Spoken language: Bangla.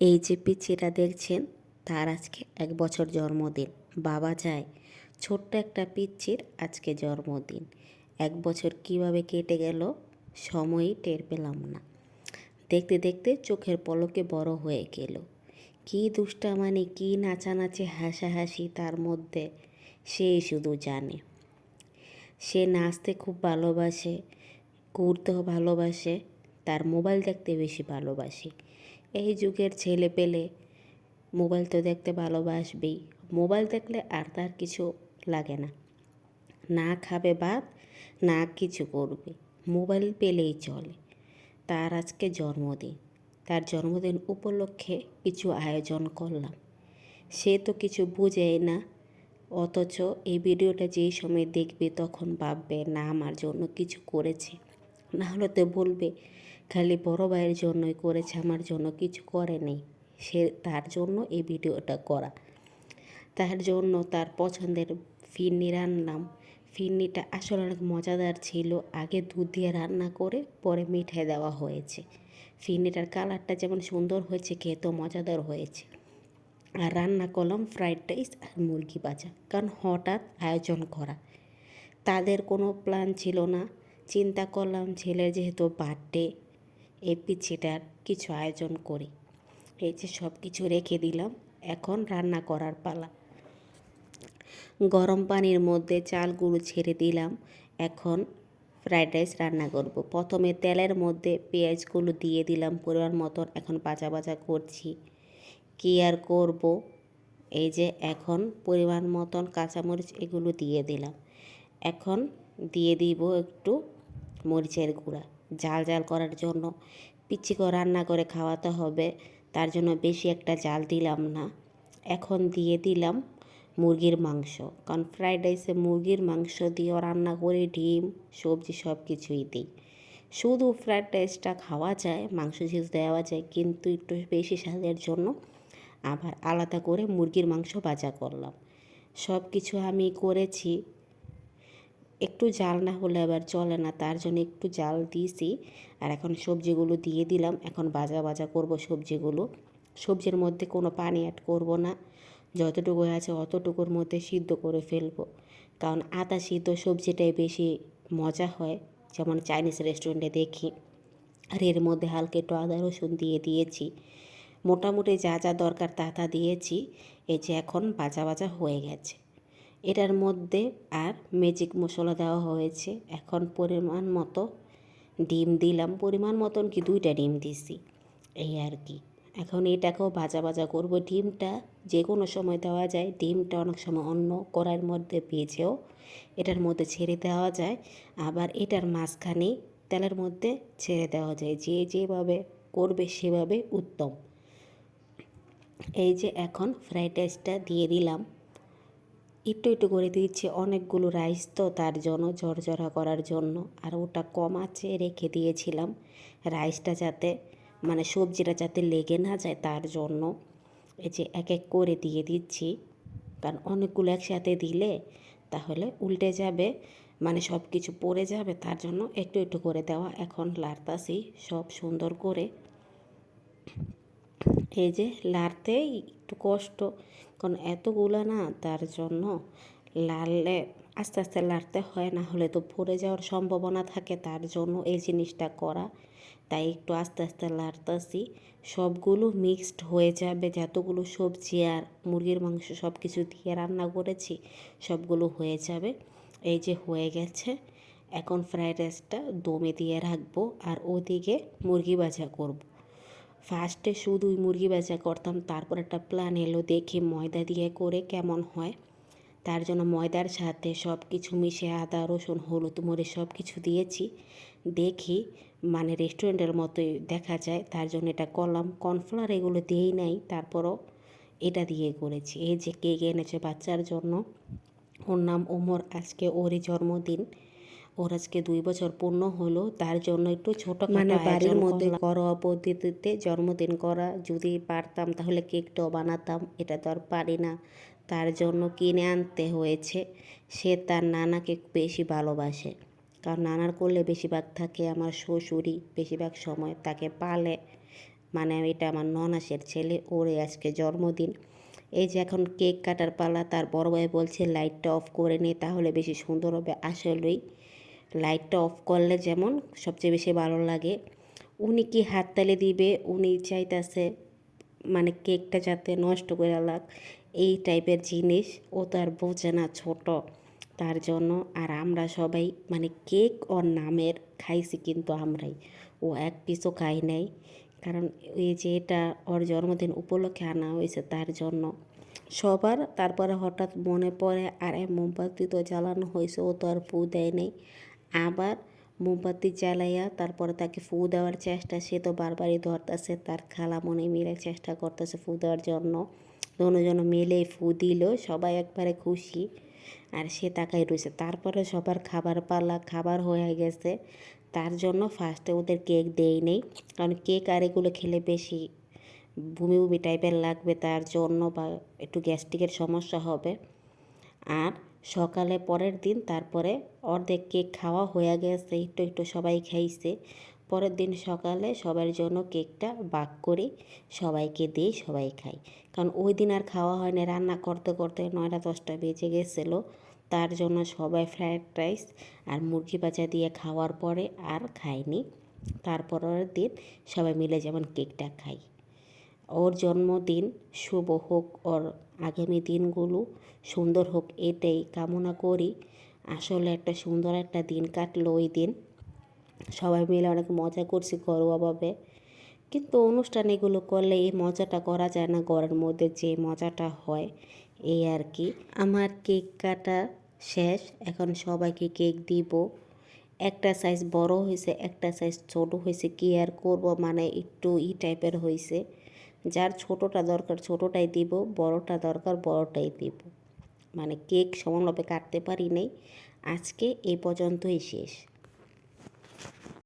এই যে পিচ্চিটা দেখছেন, তার আজকে 1 বছর জন্মদিন। বাবা চায় ছোট্ট একটা পিচ্চির আজকে জন্মদিন। 1 বছর কিভাবে কেটে গেল সময়ই টের পেলাম না। দেখতে দেখতে চোখের পলকে বড় হয়ে গেল। কী দুষ্টামানি, কী নাচানাচি, হাসাহাসি তার মধ্যে, সেই শুধু জানে। সে নাচতে খুব ভালোবাসে, ঘুরতেও ভালোবাসে, তার মোবাইল দেখতে বেশি ভালোবাসে। এই যুগের ছেলে পেলে মোবাইল তো দেখতে ভালোবাসবেই। মোবাইল দেখলে আর তার কিছু লাগে না। না খাবে ভাত, না কিছু করবে, মোবাইল পেলেই চলে। তার আজকে জন্মদিন। তার জন্মদিন উপলক্ষে কিছু আয়োজন করলাম। সে তো কিছু বুঝেই না, অথচ এই ভিডিওটা যেই সময় দেখবে তখন ভাববে না আমার জন্য কিছু করেছে। না হলে তো বলবে খালি বড় ভাইয়ের জন্যই করেছে, আমার জন্য কিছু করে নেই। সে তার জন্য এই ভিডিওটা করা। তার জন্য তার পছন্দের ফিরনি রান্নাম। ফিরনিটা আসলে অনেক মজাদার ছিল। আগে দুধ দিয়ে রান্না করে পরে মিঠাই দেওয়া হয়েছে। ফিরনিটার কালারটা যেমন সুন্দর হয়েছে, খেতেও মজাদার হয়েছে। আর রান্না করলাম ফ্রাইড রাইস আর মুরগি ভাজা, কারণ হঠাৎ আয়োজন করা। তাদের কোনো প্ল্যান ছিল না। চিন্তা করলাম ছেলের যেহেতু বার্থডে, এই পিচ্চিটার কিছু আয়োজন করি। এই যে সব কিছু রেখে দিলাম, এখন রান্না করার পালা। গরম পানির মধ্যে চালগুলো ছেড়ে দিলাম। এখন ফ্রাইড রাইস রান্না করব। প্রথমে তেলের মধ্যে পেঁয়াজগুলো দিয়ে দিলাম পরিমাণ মতন। এখন ভাজা ভাজা করছি। কী আর করব, এই যে এখন পরিমাণ মতন কাঁচামরিচ এগুলো দিয়ে দিলাম। এখন দিয়ে দিব একটু মরিচের গুঁড়া, ঝাল ঝাল করার জন্য। পিচ্চিকে রান্না করে খাওয়াতে হবে, তার জন্য বেশি একটা ঝাল দিলাম না। এখন দিয়ে দিলাম মুরগির মাংস, কারণ ফ্রাইড রাইসে মুরগির মাংস দিয়েও রান্না করে ডিম সবজি সব কিছুই দিই। শুধু ফ্রাইড রাইসটা খাওয়া যায়, মাংস ঝিজ দেওয়া যায়, কিন্তু একটু বেশি স্বাদের জন্য আবার আলাদা করে মুরগির মাংস ভাজা করলাম। সব কিছু আমি করেছি। একটু জাল না হলে আবার চলে না, তার জন্য একটু জাল দিয়েছি। আর এখন সবজিগুলো দিয়ে দিলাম। এখন ভাজা ভাজা করব সবজিগুলো। সবজির মধ্যে কোনো পানি অ্যাড করব না, যতটুকু আছে অতটুকুর মধ্যে সিদ্ধ করে ফেলবো, কারণ আদা সিদ্ধ সবজিটাই বেশি মজা হয়, যেমন চাইনিজ রেস্টুরেন্টে দেখি। আর এর মধ্যে হালকা একটু আদা রসুন দিয়ে দিয়েছি। মোটামুটি যা যা দরকার তা তা দিয়েছি। এই যে এখন ভাজা ভাজা হয়ে গেছে। এটার মধ্যে আর ম্যাজিক মশলা দেওয়া হয়েছে। এখন পরিমাণ মতো ডিম দিলাম, পরিমাণ মতন কি 2টা ডিম দিছি, এই আর কি। এখন এটাকেও ভাজা ভাজা করব। ডিমটা যে কোনো সময় দেওয়া যায়, ডিমটা অনেক সময় অন্য কড়াইয়ের মধ্যে ভেজেও এটার মধ্যে ছেড়ে দেওয়া যায়, আবার এটার মাঝখানে তেলের মধ্যে ছেড়ে দেওয়া যায়। যে যেভাবে করবে সেভাবে উত্তম। এই যে এখন ফ্রাইড রাইসটা দিয়ে দিলাম। একটু একটু করে দিচ্ছি, অনেকগুলো রাইস তো, তার জন্য ঝরঝরা করার জন্য। আর ওটা কম আঁচে রেখে দিয়েছিলাম, রাইসটা যাতে মানে সবজিটা যাতে লেগে না যায় তার জন্য। এই যে এক এক করে দিয়ে দিচ্ছি, কারণ অনেকগুলো একসাথে দিলে তাহলে উল্টে যাবে, মানে সব কিছু পড়ে যাবে, তার জন্য একটু একটু করে দেওয়া। এখন লাড়তাছি সব সুন্দর করে। এই যে লাড়তে একটু কষ্ট, কারণ এতগুলো না, তার জন্য লাড়লে আস্তে আস্তে লাড়তে হয়, না হলে তো পড়ে যাওয়ার সম্ভাবনা থাকে, তার জন্য এই জিনিসটা করা। তাই একটু আস্তে আস্তে লাড়তাছি। সবগুলো মিক্সড হয়ে যাবে, যতগুলো সবজি আর মুরগির মাংস সব কিছু দিয়ে রান্না করেছি সবগুলো হয়ে যাবে। এই যে হয়ে গেছে। এখন ফ্রাইড রাইসটা দমে দিয়ে রাখবো, আর ওদিকে মুরগি ভাজা করব। ফার্স্টে শুধুই মুরগি ভাজা করতাম, তারপর একটা প্ল্যান এলো দেখি ময়দা দিয়ে করে কেমন হয়। তার জন্য ময়দার সাথে সব কিছু মিশে আদা রসুন হলুদ মরিচ সব কিছু দিয়েছি। দেখি মানে রেস্টুরেন্টের মতোই দেখা যায়, তার জন্য এটা করলাম। কর্নফ্লাওয়ার এগুলো দিয়েই নাই, তারপরও এটা দিয়ে করেছি। এই যে কেক এনেছে বাচ্চার জন্য, ওর নাম ওমর, আজকে ওরই জন্মদিন। ওর আজকে 2 বছর পূর্ণ হলো, তার জন্য একটু ছোটোখাটো মানে বাড়ির মধ্যে ঘরোয়া পদ্ধতিতে জন্মদিন করা। যদি পারতাম তাহলে কেকটাও বানাতাম, এটা তো আর পারি না, তার জন্য কিনে আনতে হয়েছে। সে তার নানাকে বেশি ভালোবাসে, কারণ নানার কোলে বেশিরভাগ থাকে আমার শ্বশুরই, বেশিরভাগ সময় তাকে পালে, মানে এটা আমার ননাসের ছেলে, ওর আজকে জন্মদিন। এই যে এখন কেক কাটার পালা। তার বড় ভাই বলছে লাইটটা অফ করে নে, তাহলে বেশি সুন্দর হবে। আসলেই লাইটটা অফ করলে যেমন সবচেয়ে বেশি ভালো লাগে। উনি কি হাততালি দিবে, উনি চাইতেছে মানে কেকটা যাতে নষ্ট করে লাগ, এই টাইপের জিনিস। ও তো আর বোঝে না, ছোট, তার জন্য। আর আমরা সবাই মানে কেক ওর নামের খাইছি, কিন্তু আমরাই, ও এক পিসও খাই নাই। কারণ এই যে এটা ওর জন্মদিন উপলক্ষে আনা হয়েছে, তার জন্য সবার। তারপরে হঠাৎ মনে পড়ে আর মোমবাতি তো জ্বালানো হয়েছে, ও তো আর ফু দেয় নেই। আবার মোমবাতি জ্বালাইয়া তারপরে তাকে ফু দেওয়ার চেষ্টা, সে তো বারবারই ধরতেছে। তার খালামণি মিলে চেষ্টা করতেছে ফু দেওয়ার জন্য। দুজন মিলে ফু দিল, সবাই একবারে খুশি। আর সে তাকাই রয়েছে। তারপরে সবার খাবার পালা, খাবার হয়ে গেছে। তার জন্য ফার্স্টে ওদের কেক দেই নেই, কারণ কেক আর এগুলো খেলে বেশি বমি বমি টাইপের লাগবে, তার জন্য, বা একটু গ্যাস্ট্রিকের সমস্যা হবে। আর সকালে পরের দিন তারপরে অর্ধেক কেক খাওয়া হয়ে গেছে, একটু একটু সবাই খাইছে। পরের দিন সকালে সবার জন্য কেকটা ভাগ করি, সবাইকে দিই, সবাই খাই। কারণ ওই দিন আর খাওয়া হয় না, রান্না করতে করতে 9টা-10টা বেজে গেছিলো। তার জন্য সবাই ফ্রায়েড রাইস আর মুরগি ভাজা দিয়ে খাওয়ার পরে আর খাইনি। তারপরের দিন সবাই মিলে যেমন কেকটা খাই। ওর জন্মদিন শুভ হোক, ওর আগামী দিনগুলো সুন্দর হোক, এটাই কামনা করি। আসলে একটা সুন্দর একটা দিন কাটলো ওই দিন। সবাই মিলে অনেক মজা করছি ঘরোয়াভাবে। কিন্তু অনুষ্ঠান এগুলো করলে এই মজাটা করা যায় না, ঘরের মধ্যে যে মজাটা হয়, এই আর কি। আমার কেক কাটা শেষ, এখন সবাইকে কেক দিব। একটা সাইজ বড় হয়েছে, একটা সাইজ ছোট হয়েছে, কি আর করব, মানে একটু টাইপের হয়েছে। যার ছোটোটা দরকার ছোটোটাই দিব, বড়টা দরকার বড়টাই দিব। মানে কেক সমানভাবে কাটতে পারি নাই। আজকে এই পর্যন্তই শেষ।